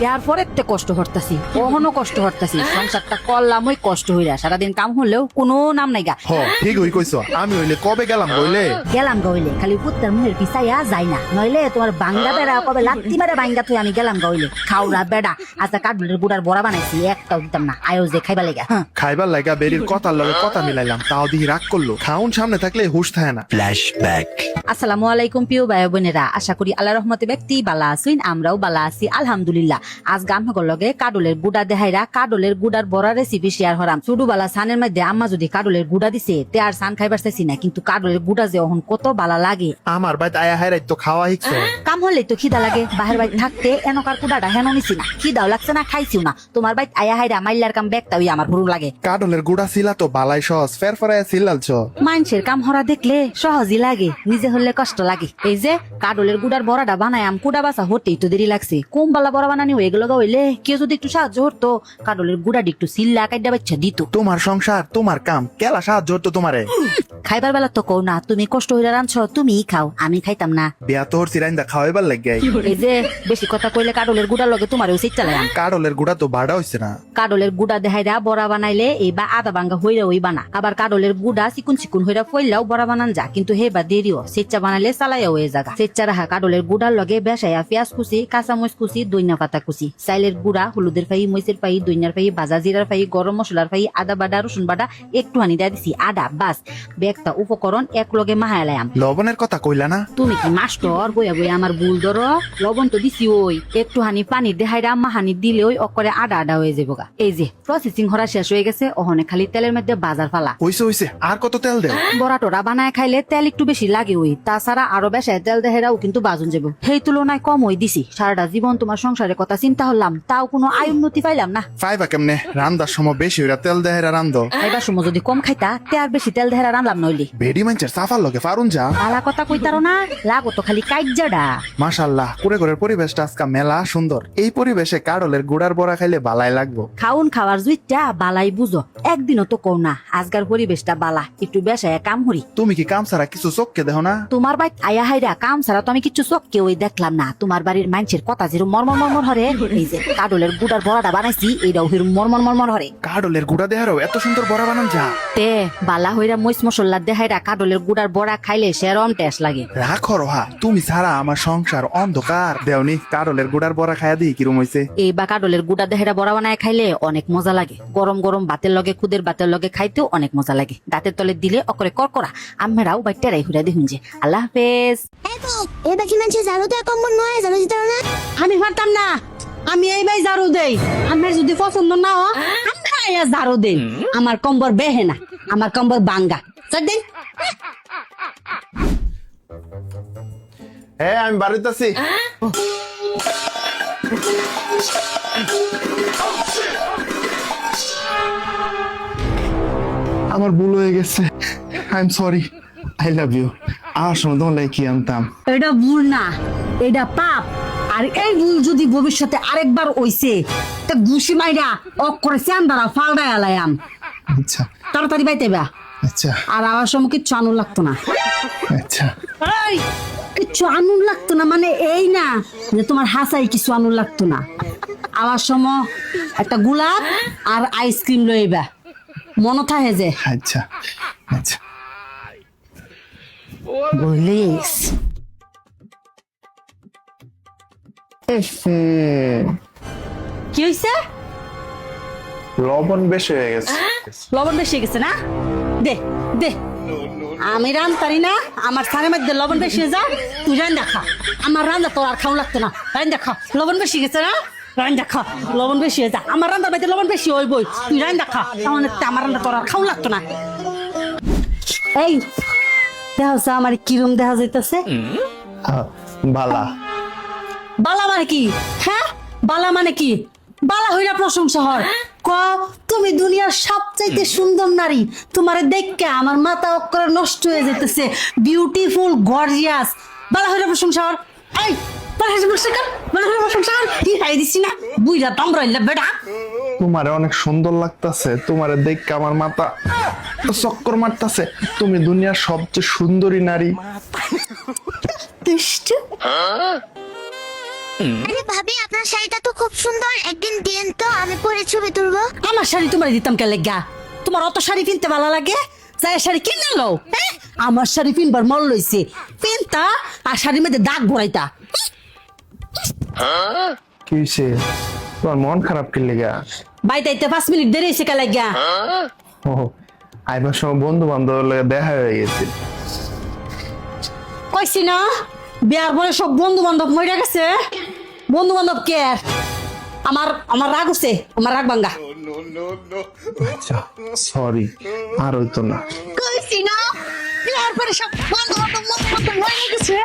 এর পরে কষ্ট হরতাছি, কখনো কষ্ট হরতাছি, সংসারটা করলাম ওই কষ্ট হইরা, সারাদিন কাম হলেও কোনো নাম নাই গা। ঠিক হই কইছো, আমি হইলে কবে গেলাম বইলে গেলাম গইলে খালি পুত্তার মুহের পিছাইয়া যাই না, নইলে তোমার বাঙ্গা বেড়া কবে লাত্তি মারে বাঙ্গা তুই আমি গেলাম গইলে। খাওরা বেড়া আচ্ছা কাঠবুলের গুড়ার বড়া বানাইছি, একটাও দিতাম না, আয়ো যে খাইবা লেগা। খাইবার লাগা বেরির কথার লগে কথা মিলাইলাম, তাও দিহি রাগ করলো। খাউন সামনে থাকলে হুশ থাকে না। ফ্ল্যাশব্যাক। আসসালামু আলাইকুম প্রিয় ভাই বোনেরা, আশা করি আল্লাহ রহমতে ব্যক্তি বালা আছেন, আমরাও বালা আছি আলহামদুলিল্লাহ। আজ গামহগর লগে কাডলের গুড়া দেখাইরা কাডলের গুড়ার বড়া রেসিপি শেয়ার হরাম। ছোট বালা সানের মধ্যে আম্মা যদি কাডলের গুড়া দিছে তে আর সান খাইবার চাইছি না, কিন্তু কাডলের গুড়া যে এখন কত বালা লাগে। আমার বাইত আয়া হাইরাই তো খাওয়া হিকছো। কাম হলে তো খিদা লাগে, বাহির বাইত থাকতে এনকার কুড়াটা হেন নিছি না, খিদাও লাগছে না, খাইছিও না। তোমার বাইত আয়া হাইরা মাইল্লার কাম ব্যাগটা ওই আমার ভুরু লাগে। কাডলের গুড়া ছিলা তো বালাই সহজ, ফের ফেরাইয়া ছিলালছ। মানুষের কাম হরা দেখলে সহজই লাগে, নিজে হলে কষ্ট লাগে। এই যে কাডলের গুড়ার বড়াটা বানায় আম কুড়া বাসা হতেই তো দেরি লাগছে। কোন বালা বড়া বানানি এগুলো হইলে কেউ যদি একটু সাহায্য হতো, কাডলের গুড়াটি একটু সিল্লা কাইডা বাচ্চা দিত। তোমার সংসার তোমার কাম, কেলা সাহায্য হতো তোমারে। খাইবার বেলা তো কও না, তুমি কষ্ট হইরা রাঁধছ, তুমিই খাও, আমি খাইতাম না। বিয়া তোর সিরাইন্দা খাওয়াইবার লাগে। এই যে বেশি কথা কইলে কাডলের গুড়ার লগে তোমারও সিট চালাম। কাডলের গুড়া তো বাড়া হইছে না। কাডলের গুড়া দেখাইরা বড়া বানাইলে এই বা আদা ভাঙ্গা হইরা ওই বানা, আবার কাডলের গুড়া চিকুন চিকুন হইরা ফইলাও বড়া বানান যা, কিন্তু হেবা দেরিও সেচ্চা বানাইলে চালাইয়া হয়ে জায়গা। সেচ্চা রাখা কাডলের গুড়ার লগে বেসাইয়া পেঁয়াজ কুচি, কাঁচামরিচ কুচি, দইনা পাতা কুচি, চাইলের গুড়া, হলুদের ফাই, মরিচের ফাই, দইনার ফাই, ভাজা জিরার ফাই, গরম মশলার ফাই, আদা বাটা, রসুন বাটা একটুখানি দিয়ে দিছি, আদা বাস বেগটা উপকরণ এক লগে মাহাইলাম। লবণের কথা কইলা না? তুমি কি মাস্টর বইয়া বইয়া আমার ভুল ধরো? লবণ তো দিছি ওই একটুখানি পানি দেখাইরা মাহানি দিলে ওই অকরে আডা আডা হয়ে যাবো গা। এই যে প্রসেসিং হরা শেষ হয়ে গেছে, ওখানে খালি তেলের মধ্যে বাজার ফালা। হইছে আর কত তেল দেও? বড়া টোরা বানায় খাইলে তেল একটু বেশি লাগে ওই, তাছাড়া আরো বেশি তেল দেহেরাও কিন্তু বাজন যাবো। সেই তুলনায় কম হই দিছি। সারাটা জীবন তোমার সংসারের কথা চিন্তা হলাম, তাও কোনো আয় উন্নতি পাইলাম না। ফাইবা কেমনে? রান্দার সময় বেশি হইরা তেল দেহেরা রান্ধ। খাইবার সময় যদি কম খাইতা তে আর বেশি তেল দেহেরা রানলাম নইলি। বেডি মাঞ্চের সাফার লগে ফারুন যা। আলা কথা কইতারো না, লাগো তো খালি কাইজাডা। মাশাআল্লাহ, করে করে পরিবেশটা আজকে মেলা সুন্দর। এই পরিবেশে কাডলের গুড়ার বড়া খাইলে বালাই লাগবো। খাউন খাওয়ার জুইটা বালাই বুঝো, একদিনও তো কও না আজকার পরিবেশটা বালা, একটু বেশায় কাম হরি। তুমি কি কাম ছাড়া কিছু চোখকে দেখো না? তোমার বাইত আয়া হাইরা কাম ছাড়া তো আমি কিছু চোখকে ওই দেখলাম না। তোমার বাড়ির মানুষের কথা যেরকম মরমর মরমর হরে, এই যে কাডলের গুড়ার বড়াটা বানাইছি এইটাও হিরম মরমর মরমর হরে। কাডলের গুড়া দেহারও এত সুন্দর বড়া বানান যা। তে বালা হইরা মইস মশলা দেহাইরা কাডলের গুড়ার বড়া খাইলে সেরম টেস্ট লাগে। রাখো রোহা, তুমি ছাড়া আমার সংসার অন্ধকার। দেওনি কাডলের গুড়ার বড়া খাইয়া দিই কিরম হইছে। এই বা কাডলের গুড়া দেহাইরা বড়া বানায় খাইলে অনেক মজা লাগে। গরম গরম ভাতের লগে, খুদের ভাতের লগে খাইতেও অনেক মজা লাগে। দাঁতের তলে দিলে অকরে করকরা। আম্মেরাও বাইটারাই হুরা দেখুন যে। আল্লাহ হাফেজ। এই বাকি মানুষ ঝাড়ু তো কম নয়, ঝাড়ু দিতে না। আমি পারতাম না, আমি এই ভাই ঝাড়ু দেই। আমার যদি পছন্দ না হয় আমরা ঝাড়ু দেই। আমার কম্বর বেহে না, আমার কম্বর বাঙ্গা। চল হ্যাঁ আমি বাড়িতে আছি। আমার ভুল হয়ে গেছে, I am sorry, I love you. আর শোনো, তোমার লাগে কি আনতাম। এটা ভুল না, এটা পাপ। আর এই ভুল যদি ভবিষ্যতে আরেকবার হইছে তা ঘুষি মাইরা অক করে চান্দারা ফালডাই আলায়াম। আচ্ছা তাড়াতাড়ি বাইতে বা। আচ্ছা আর আমার সময় কিচ্ছু আনুন লাগতো না। আচ্ছা এই, কিচ্ছু আনুন লাগতো না মানে এই না যে তোমার হাসাই কিছু আনুন লাগতো না। আমার সময় একটা গোলাপ আর আইসক্রিম লইবা, মনে থাকে যে। আচ্ছা আচ্ছা বলিস কি হইছে? লবণ বেশি হয়ে গেছে। লবণ বেশি গেছে না? দে দে, আমি রান্তারি না, আমার স্থানের মধ্যে লবণ বেশি হয়ে যা, তুই রান দেখা। আমার রান্না তোর আর খাও লাগতো না, রান দেখা। লবণ বেশি গেছে না, রান দেখা। লবণ বেশি হয়ে যা, আমার রান্নার মধ্যে লবণ বেশি হইবই, তুই রান দেখা। তাহলে আমার রান্না তোর আর খাও লাগতো না। এই দেখা আমার কিরম দেখা যাইতেছে? বালা। বালা মানে কি? হ্যাঁ বালা মানে কি? বালা হইরা প্রশংসা হয়। ক তুমি দুনিয়ার সবচাইতে সুন্দর নারী, তোমারে দেখকে আমার মাথা অক্ষরে নষ্ট হয়ে যেতেছে। বিউটিফুল, গর্জিয়াস, বালা হইরা প্রশংসা হয়। এই বালা হইরা প্রশংসা কর, বালা হইরা প্রশংসা কর। কি খাই দিছি না বুইরা দামরাইলা বেটা। তোমারে অনেক সুন্দর লাগতাছে, তোমারে দেখে আমার মাথা চক্কর মারতাছে। তুমি দুনিয়ার সবচেয়ে সুন্দরী নারী। দুষ্টু। আরে ভাবি আপনার শাড়িটা তো খুব সুন্দর, একদিন দিন তো আমি পরে ছবি তুলবো। আমার শাড়ি তোমার দিতাম কে লেগা? তোমার অত শাড়ি কিনতে ভালো লাগে, যাই শাড়ি কিনে লো। আমার শাড়ি পিনবার মল লইছে, পিনতা আর শাড়ির মধ্যে দাগ বড়াইতা। কি হইছে? তোমার মন খারাপ কি লেগা? বাইতাইতে 5 মিনিট দেরি হয়েছে কে লেগা? ও আইবার সময় বন্ধু বান্ধবের লগে দেখা হয়ে গেছে। কইছি না বিয়ার পরে সব বন্ধু বান্ধব মরে গেছে। বন্ধু বান্ধব কে আর? আমার রাগ হচ্ছে, আমার রাগ ভাঙ্গা। আচ্ছা সরি, আর হইতো না। কইছি না বিয়ার পরে সব বন্ধু বান্ধব মরে গেছে।